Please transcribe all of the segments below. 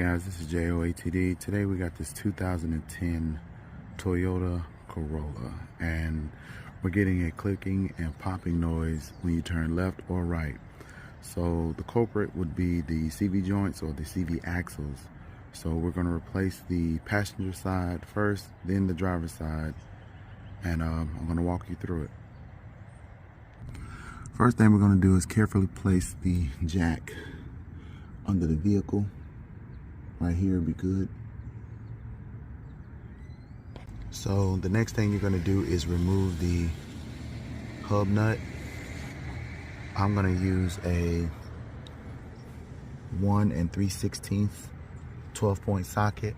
guys, this is J.O.A.T.D. Today we got this 2010 Toyota Corolla, and we're getting a clicking and popping noise when you turn left or right. So the culprit would be the CV joints or the CV axles. So we're going to replace the passenger side first, then the driver's side, and I'm going to walk you through it. First thing we're going to do is carefully place the jack under the vehicle. Right here would be good. So the next thing you're going to do is remove the hub nut. I'm going to use a 1 3/16 12-point socket,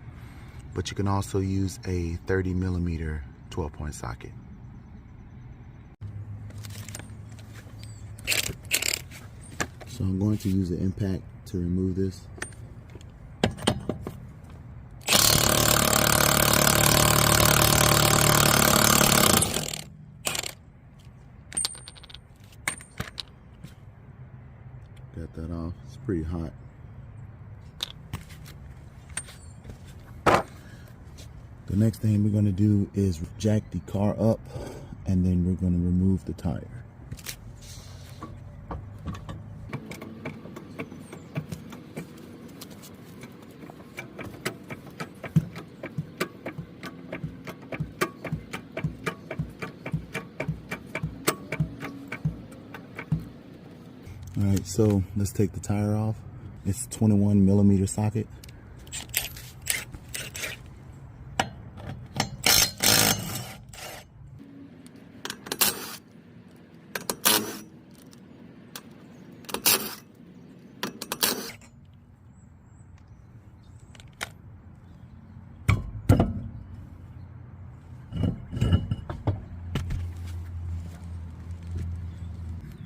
but you can also use a 30mm 12-point socket. So I'm going to use the impact to remove this. Got that off. It's pretty hot. The next thing we're going to do is jack the car up, and then we're going to remove the tire. Alright, so let's take the tire off. It's a 21mm socket.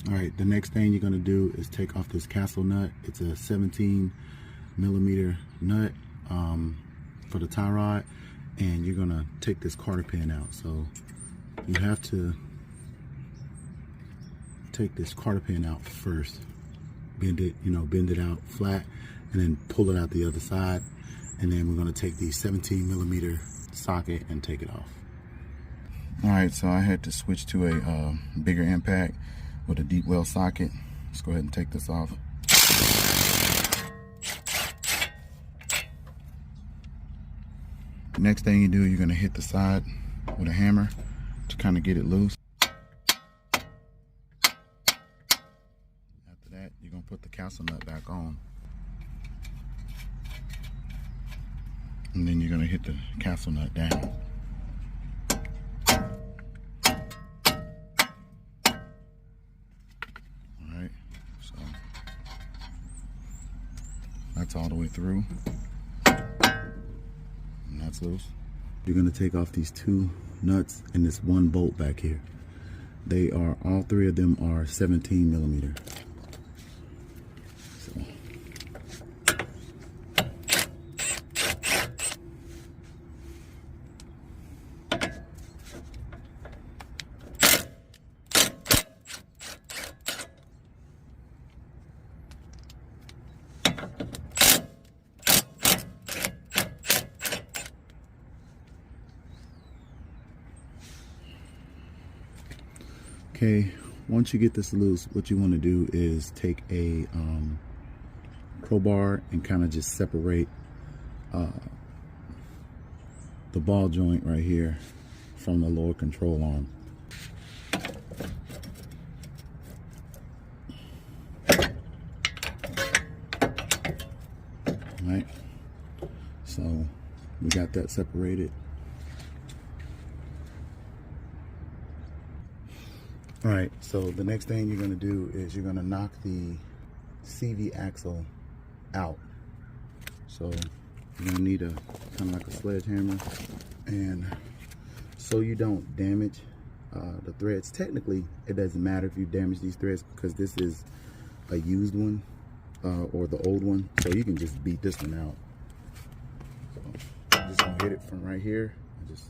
Alright, the next thing you're going to do is take off this castle nut. It's a 17mm nut for the tie rod, and you're going to take this cotter pin out. So you have to take this cotter pin out first, bend it, bend it out flat, and then pull it out the other side. And then we're going to take the 17mm socket and take it off. Alright, so I had to switch to a bigger impact with a deep well socket. Let's go ahead and take this off. Next thing you do, you're going to hit the side with a hammer to kind of get it loose. After that, you're going to put the castle nut back on. And then you're going to hit the castle nut down. So that's all the way through, and that's loose. You're going to take off these two nuts and this one bolt back here. They are, all three of them are 17mm. So okay, once you get this loose, what you want to do is take a crowbar and kind of just separate the ball joint right here from the lower control arm. Alright, so we got that separated. Alright, so the next thing you're going to do is you're going to knock the CV axle out. So you're going to need a kind of like a sledgehammer, and so you don't damage the threads. Technically, it doesn't matter if you damage these threads because this is a used one or the old one, so you can just beat this one out. So I'm just going to hit it from right here and just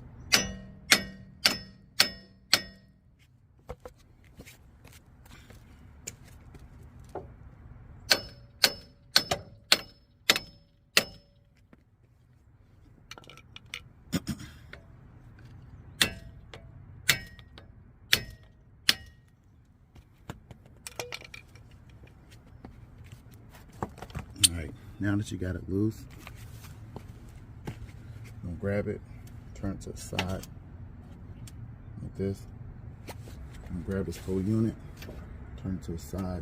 now that you got it loose, you're gonna grab it, turn it to the side like this, and grab this whole unit, turn it to the side,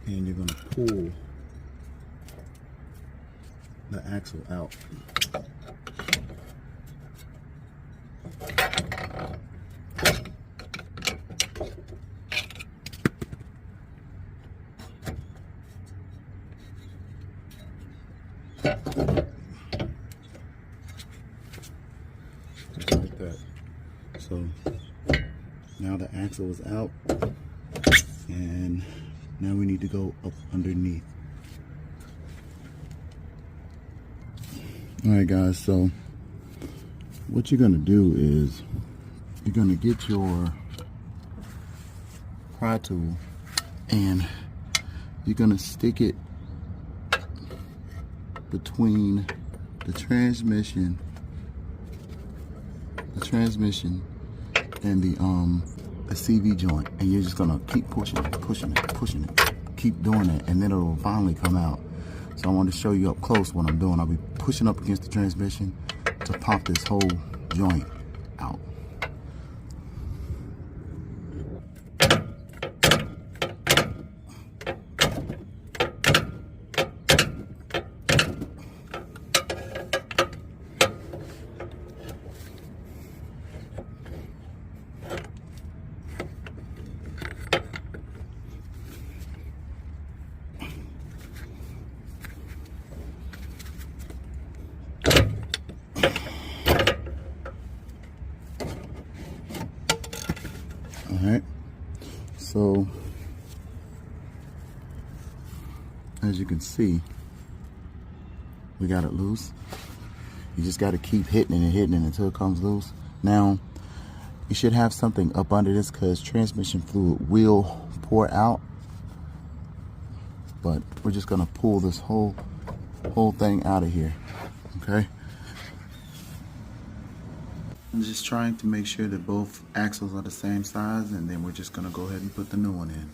and you're gonna pull the axle out. Just like that. So now the axle is out, and now we need to go up underneath. Alright guys, so what you're gonna do is you're gonna get your pry tool and you're gonna stick it between the transmission and the CV joint, and you're just gonna keep pushing it, keep doing it, and then it'll finally come out. So I want to show you up close what I'm doing. I'll be pushing up against the transmission to pop this whole joint out. Alright, so as you can see, we got it loose. You just got to keep hitting it until it comes loose. Now, you should have something up under this because transmission fluid will pour out, but we're just going to pull this whole thing out of here, okay? I'm just trying to make sure that both axles are the same size, and then we're just gonna go ahead and put the new one in.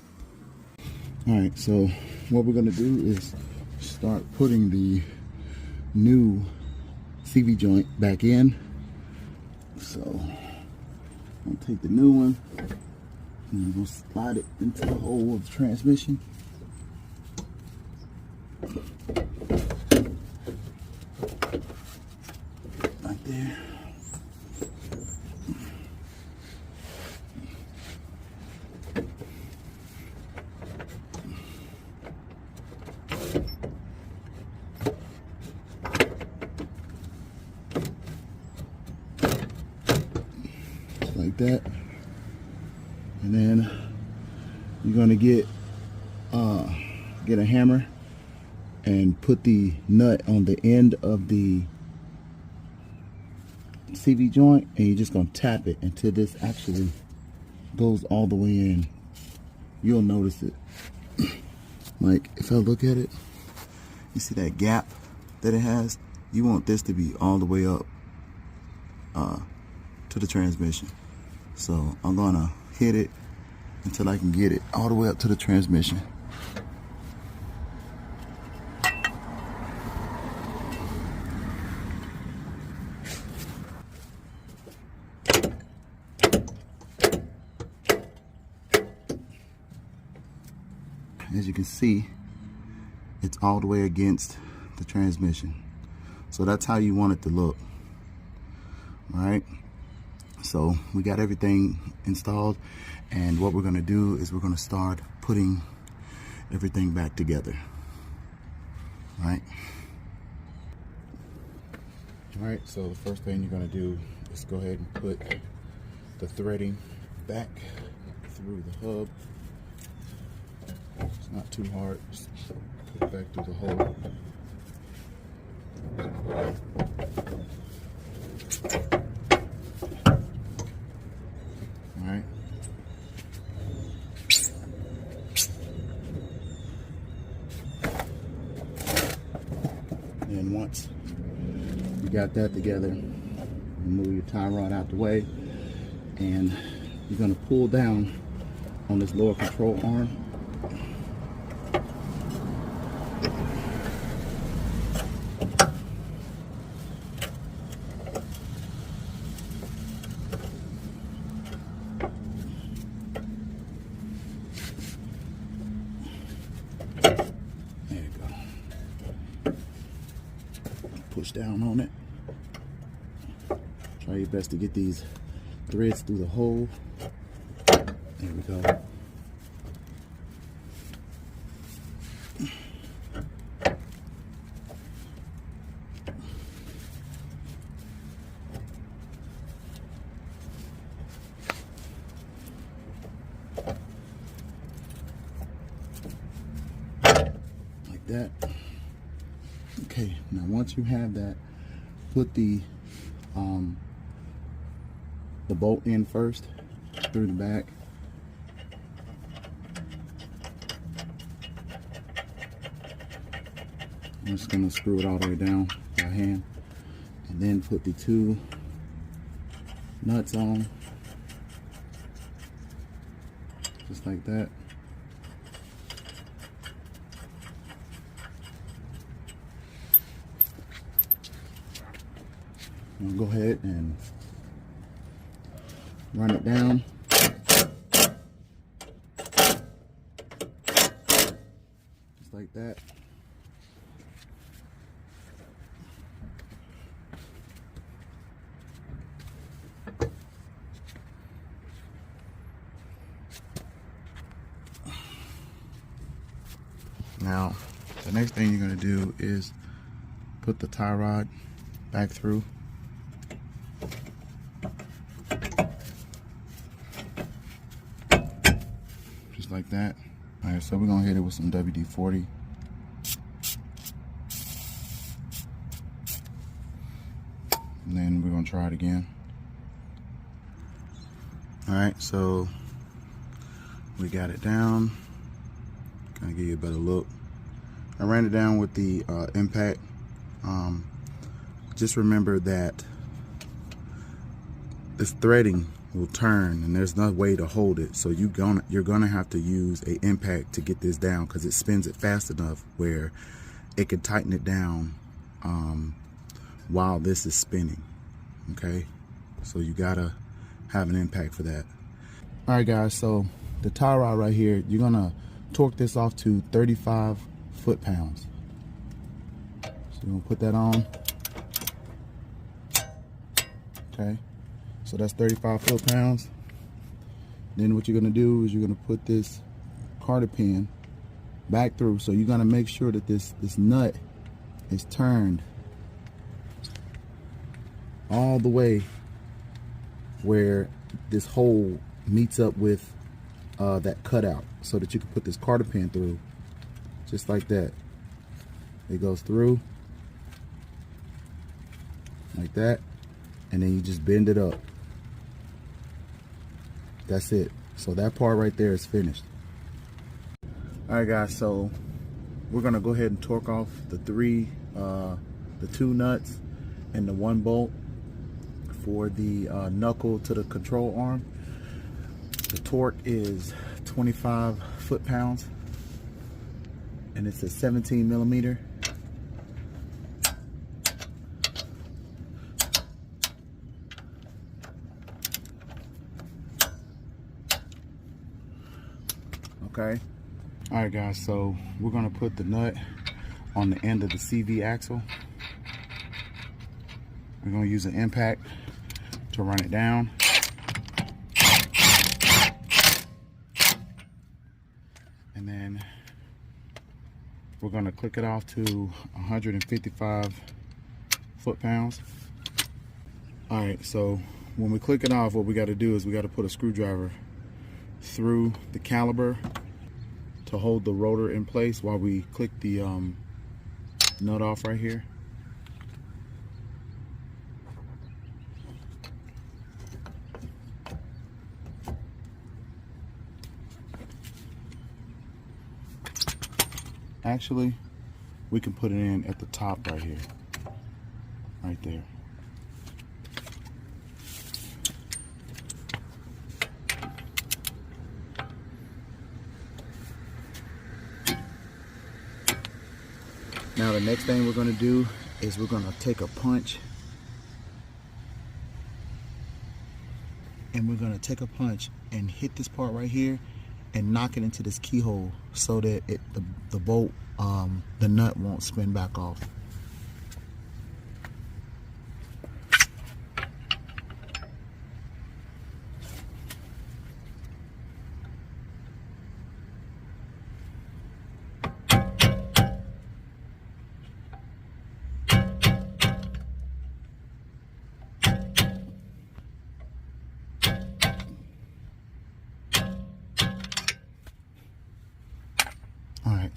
All right, so what we're gonna do is start putting the new CV joint back in. So I'm gonna take the new one and I'm gonna slide it into the hole of the transmission. Right there. Like that, and then you're gonna get a hammer and put the nut on the end of the CV joint, and you're just gonna tap it until this actually goes all the way in. You'll notice it. Like if I look at it, you see that gap that it has? You want this to be all the way up to the transmission. So I'm gonna hit it until I can get it all the way up to the transmission. As you can see, it's all the way against the transmission. So that's how you want it to look. All right. So we got everything installed, and what we're gonna do is we're gonna start putting everything back together. All right. All right, so the first thing you're gonna do is go ahead and put the threading back through the hub. It's not too hard, just put it back through the hole. Alright. And once you got that together, move your tie rod out the way, and you're going to pull down on this lower control arm. push down on it. Try your best to get these threads through the hole. There we go. Like that. Okay, now once you have that, put the bolt in first through the back. I'm just gonna screw it all the way down by hand, and then put the two nuts on, just like that. I'll go ahead and run it down. Just like that. Now, the next thing you're going to do is put the tie rod back through. Just like that. Alright, so we're going to hit it with some WD-40. And then we're going to try it again. Alright, so we got it down. Kind of give you a better look. I ran it down with the impact. Just remember that this threading will turn and there's no way to hold it, so you're gonna have to use a impact to get this down, because it spins it fast enough where it can tighten it down while this is spinning. Okay, so you gotta have an impact for that. All right guys, so the tie rod right here, you're gonna torque this off to 35 foot-pounds. So you're gonna put that on. Okay, so that's 35 foot-pounds. Then what you're gonna do is you're gonna put this cotter pin back through. So you're gonna make sure that this nut is turned all the way where this hole meets up with that cutout, so that you can put this cotter pin through, just like that. It goes through like that, and then you just bend it up. That's it. So that part right there is finished. All right guys, so we're gonna go ahead and torque off the two nuts and the one bolt for the knuckle to the control arm. The torque is 25 foot-pounds, and it's a 17 millimeter. Okay. All right guys, so we're gonna put the nut on the end of the CV axle. We're gonna use an impact to run it down. And then we're gonna click it off to 155 foot-pounds. All right, so when we click it off, what we gotta do is we gotta put a screwdriver through the caliper to hold the rotor in place while we click the nut off right here. Actually, we can put it in at the top right here, right there. Now the next thing we're going to do is we're going to take a punch, and we're going to take a punch and hit this part right here and knock it into this keyhole so that the bolt, the nut won't spin back off.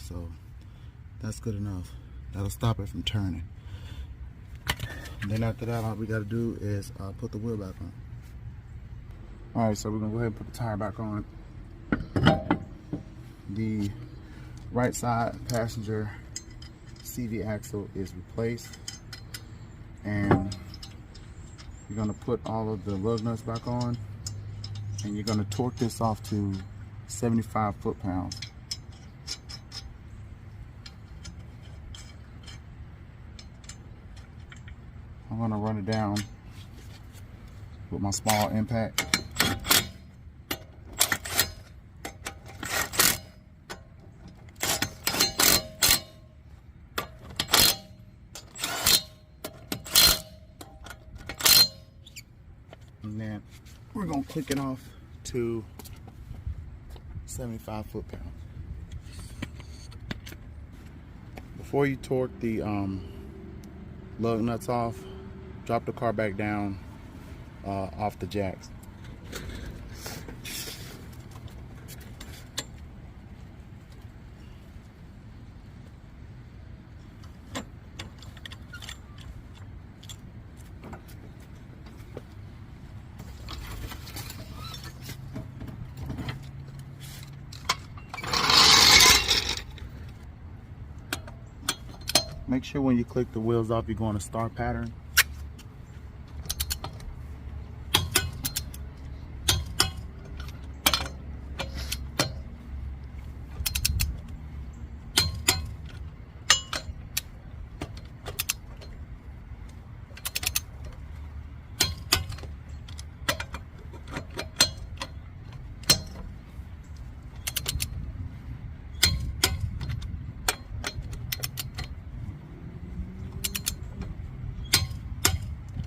So that's good enough. That'll stop it from turning. And then after that, all we gotta do is put the wheel back on. All right, so we're gonna go ahead and put the tire back on. The right side passenger CV axle is replaced, and you're gonna put all of the lug nuts back on, and you're gonna torque this off to 75 foot-pounds. I'm gonna run it down with my small impact. And then we're gonna click it off to 75 foot-pounds. Before you torque the lug nuts off, drop the car back down off the jacks. Make sure when you click the wheels off, you're going to star pattern.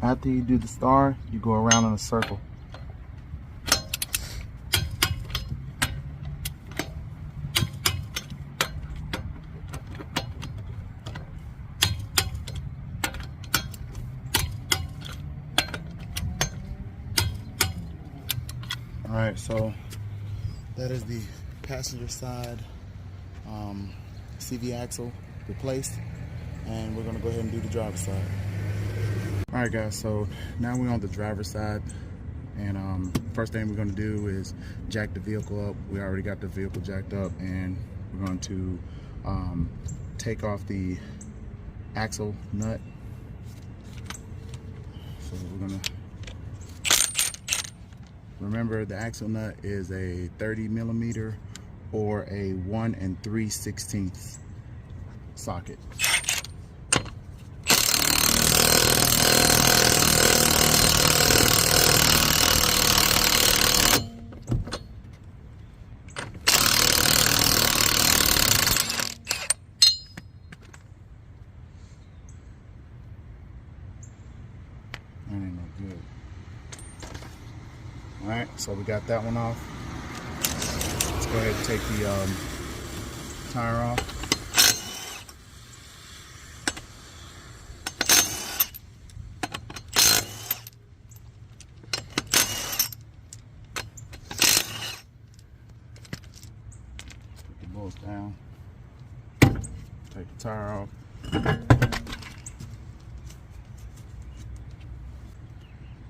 After you do the star, you go around in a circle. All right, so that is the passenger side CV axle replaced, and we're gonna go ahead and do the driver's side. All right, guys, so now we're on the driver's side, and first thing we're going to do is jack the vehicle up. We already got the vehicle jacked up, and we're going to take off the axle nut. So we're going to remember the axle nut is a 30 millimeter or a 1 3/16 socket. That ain't no good. All right, so we got that one off. Let's go ahead and take the tire off. Put the bolts down. Take the tire off.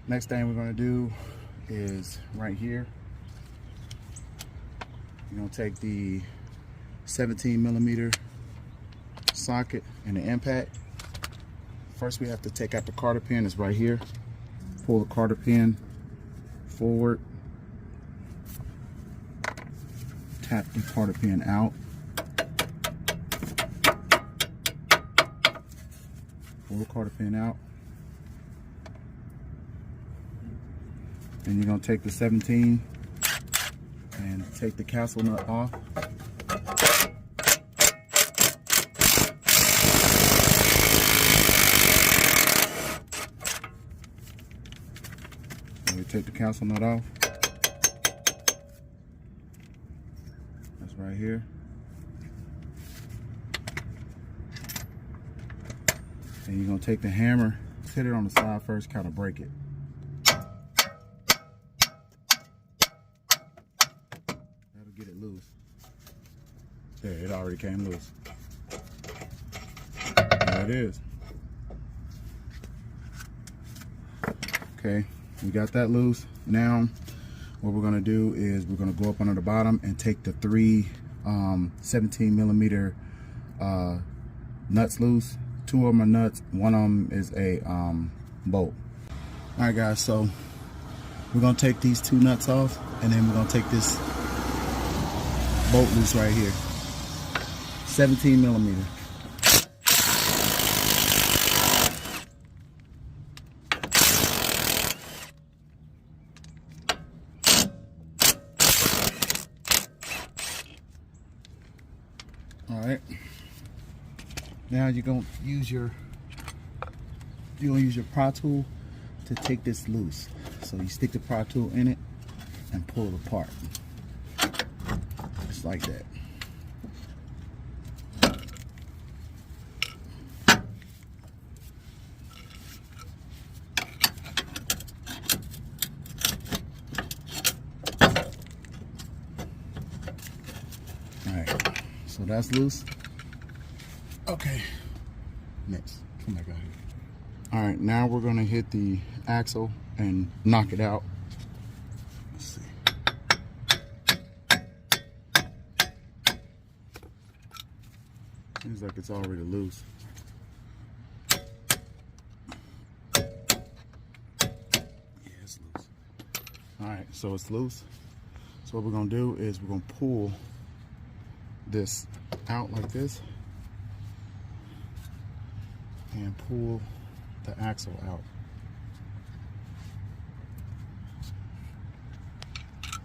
Next thing we're going to do is right here. You're going to take the 17 millimeter socket and the impact. First we have to take out the carter pin. It's right here. Pull the carter pin forward. Tap the carter pin out. Pull the carter pin out. And you're going to take the 17 and take the castle nut off. And we take the castle nut off. That's right here. And you're going to take the hammer, hit it on the side first, kind of break it. Get it loose. There, it already came loose. There it is. Okay, we got that loose. Now, what we're gonna do is we're gonna go up under the bottom and take the three 17 millimeter nuts loose. Two of them are nuts, one of them is a bolt. All right, guys, so we're gonna take these two nuts off, and then we're gonna take this bolt loose right here. 17 millimeter. All right. Now you're gonna use your pry tool to take this loose. So you stick the pry tool in it and pull it apart, just like that. Alright, so that's loose. Okay, next, come back out here. Alright, now we're going to hit the axle and knock it out. Let's see. Seems like it's already loose. Yeah, it's loose. Alright, so it's loose. So what we're going to do is we're going to pull this out like this and pull the axle out.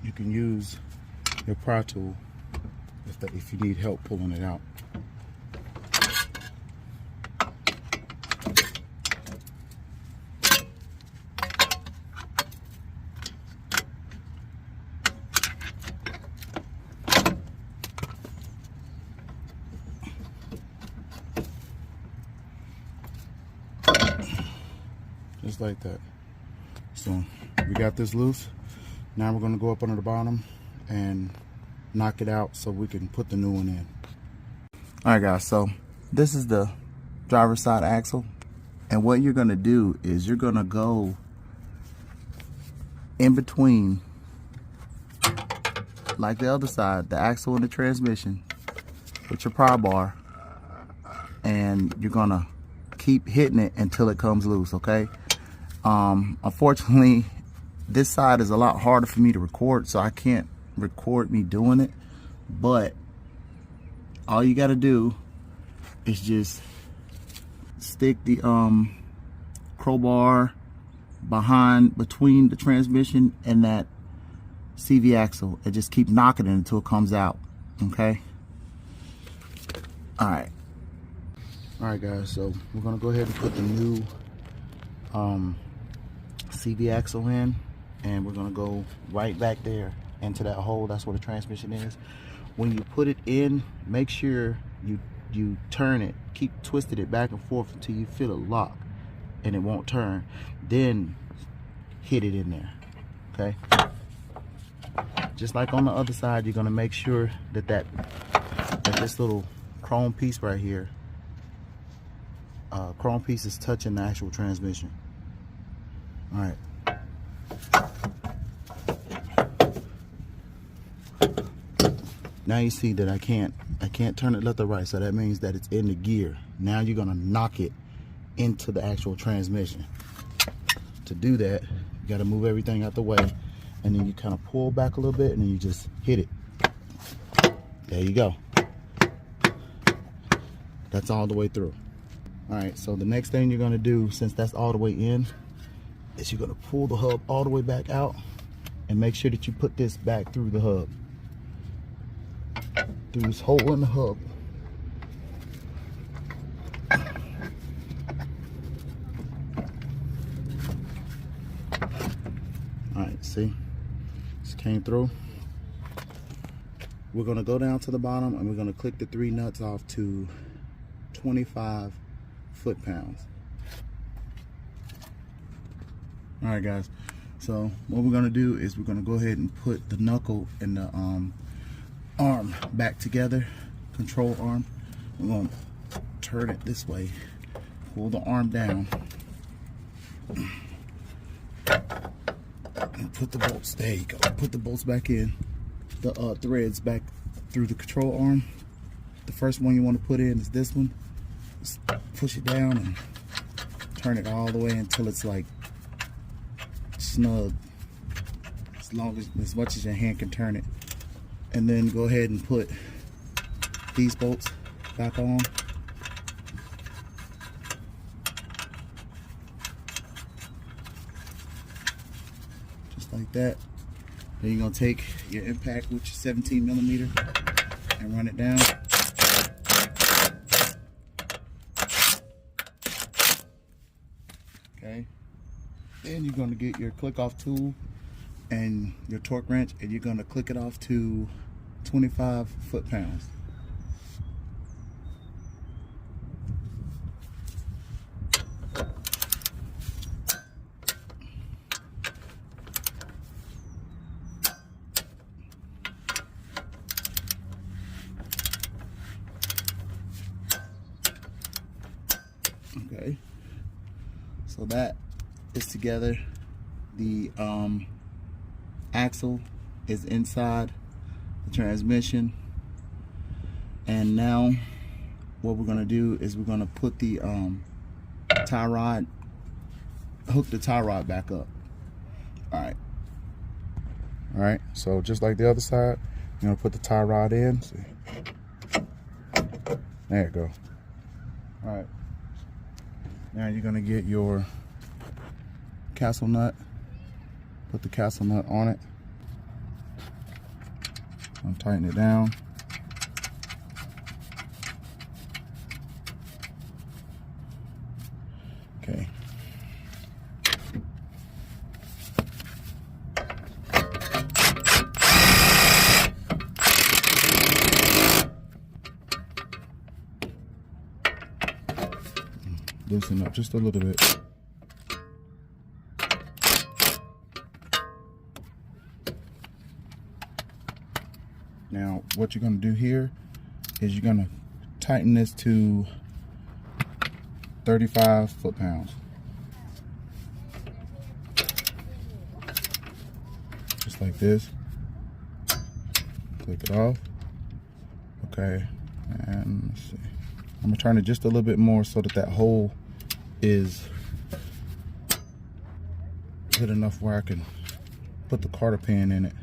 You can use your pry tool if you need help pulling it out. Just like that. So we got this loose. Now we're going to go up under the bottom and knock it out so we can put the new one in. Alright guys, so this is the driver's side axle, and what you're going to do is you're going to go in between, like the other side, the axle and the transmission, with your pry bar, and you're going to keep hitting it until it comes loose, okay? Unfortunately, this side is a lot harder for me to record, so I can't record me doing it, but all you got to do is just stick the crowbar between the transmission and that CV axle and just keep knocking it until it comes out, okay? Alright guys, so we're gonna go ahead and put the new CV axle in, and we're gonna go right back there into that hole. That's where the transmission is. When you put it in, make sure you turn it, keep twisting it back and forth until you feel it lock and it won't turn. Then hit it in there, okay? Just like on the other side, you're gonna make sure that this little chrome piece right here, chrome piece is touching the actual transmission. All right. Now you see that I can't turn it left or right, so that means that it's in the gear. Now you're gonna knock it into the actual transmission. To do that, you gotta move everything out the way, and then you kind of pull back a little bit, and then you just hit it. There you go. That's all the way through. All right, so the next thing you're gonna do, since that's all the way in, is you're gonna pull the hub all the way back out and make sure that you put this back through the hub, through this hole in the hub. All right, see, this came through. We're gonna go down to the bottom and we're gonna click the 3 nuts off to 25 foot-pounds. All right guys, so what we're gonna do is we're gonna go ahead and put the knuckle and the arm back together, control arm. We're gonna turn it this way, pull the arm down, and put the bolts, there you go, put the bolts back in, the threads back through the control arm. The first one you want to put in is this one. Just push it down and turn it all the way until it's like snug, as much as your hand can turn it. And then go ahead and put these bolts back on. Just like that. Then you're gonna take your impact with your 17 millimeter and run it down. Okay. Then you're gonna get your click off tool and your torque wrench, and you're gonna click it off to 25 foot-pounds. Okay, so that is together. The axle is inside the transmission, and now what we're gonna do is we're gonna put the tie rod, hook the tie rod back up. All right, so just like the other side, you're gonna put the tie rod in. See, there you go. All right, now you're gonna get your castle nut, put the castle nut on it, and tighten it down. Okay. Loosen up just a little bit. Now, what you're going to do here is you're going to tighten this to 35 foot-pounds. Just like this. Click it off. Okay, and let's see. I'm going to turn it just a little bit more so that that hole is good enough where I can put the cotter pin in it.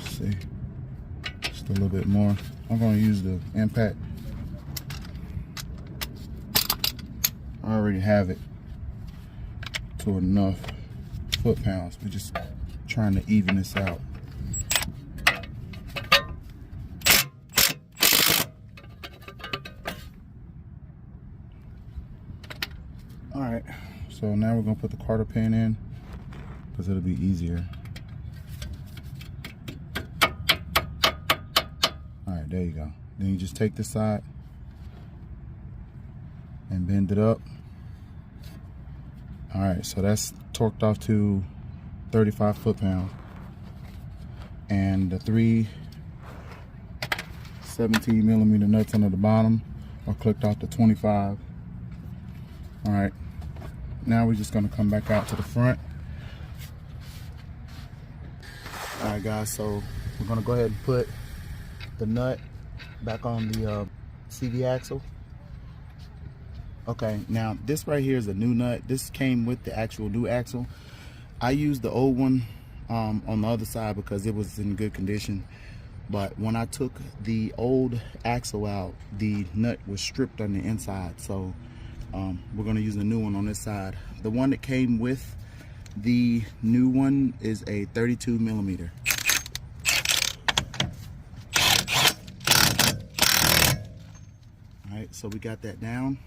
See, just a little bit more. I'm going to use the impact. I already have it to enough foot-pounds. We're just trying to even this out. All right, so now we're going to put the cotter pin in because it'll be easier. All right, there you go. Then you just take this side and bend it up. All right, so that's torqued off to 35 foot-pounds, and the 3 17 millimeter nuts under the bottom are clicked off to 25. All right, now we're just gonna come back out to the front. All right, guys, so we're gonna go ahead and put the nut back on the CV axle. Okay, now this right here is a new nut. This came with the actual new axle. I used the old one on the other side because it was in good condition. But when I took the old axle out, the nut was stripped on the inside. So we're gonna use a new one on this side. The one that came with the new one is a 32 millimeter. All right, so we got that down.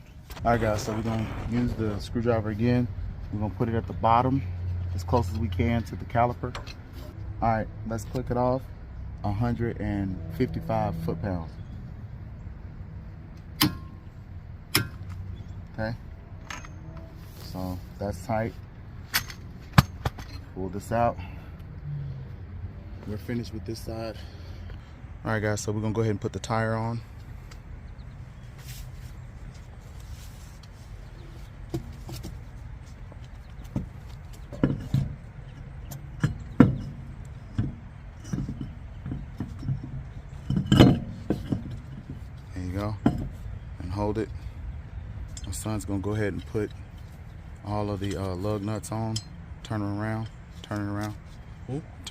All right, guys, so we're gonna use the screwdriver again. We're gonna put it at the bottom as close as we can to the caliper. All right, let's click it off. 155 foot-pounds. Okay, so that's tight. Pull this out. We're finished with this side. All right guys, so we're gonna go ahead and put the tire on. There you go, and hold it. My son's gonna go ahead and put all of the lug nuts on. Turn it around, turn it around.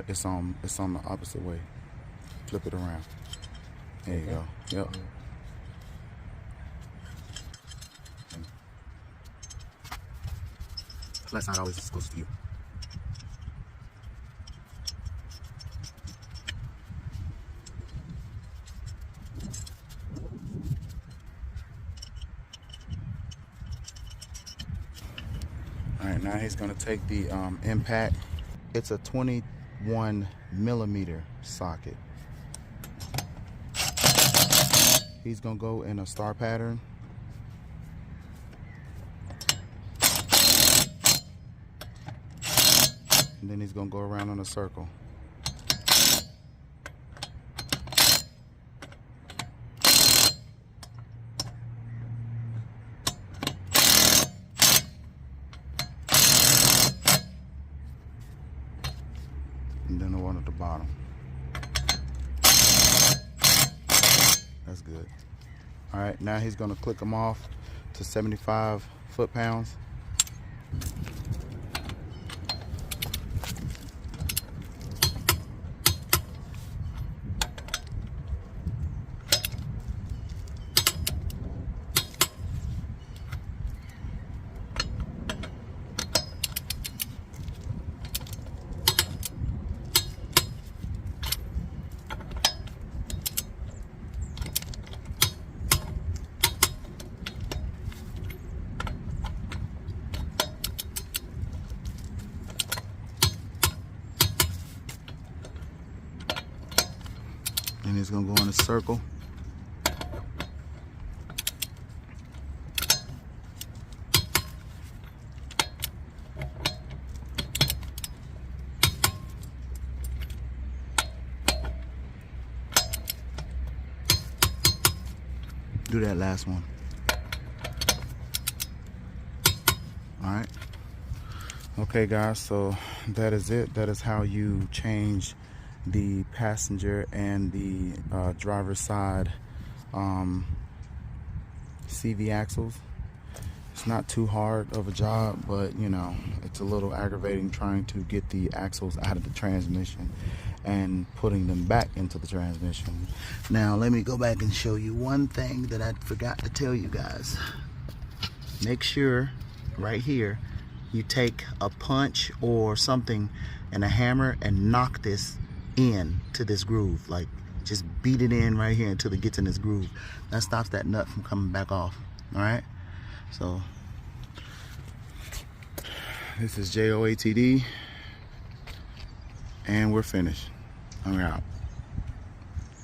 It's on the opposite way. Flip it around. There you go. Yep. Left side always is close to you. All right, now he's gonna take the impact. It's a 21mm socket. He's gonna go in a star pattern. And then he's gonna go around in a circle. And then the one at the bottom. That's good. All right, now he's gonna click them off to 75 foot-pounds. And it's gonna go in a circle. Do that last one. All right. Okay guys, so that is it. That is how you change the passenger and the driver's side CV axles. It's not too hard of a job, but you know, it's a little aggravating trying to get the axles out of the transmission and putting them back into the transmission. Now let me go back and show you one thing that I forgot to tell you guys. Make sure right here you take a punch or something and a hammer and knock this in to this groove. Like, just beat it in right here until it gets in this groove. That stops that nut from coming back off. All right, so this is J.O.A.T.D. and we're finished. I'm out.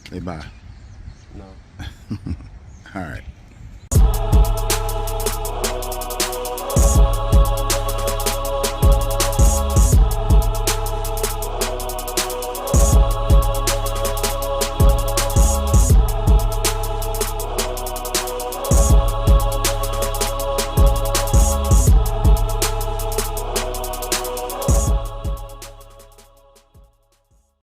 Say bye. No. All right.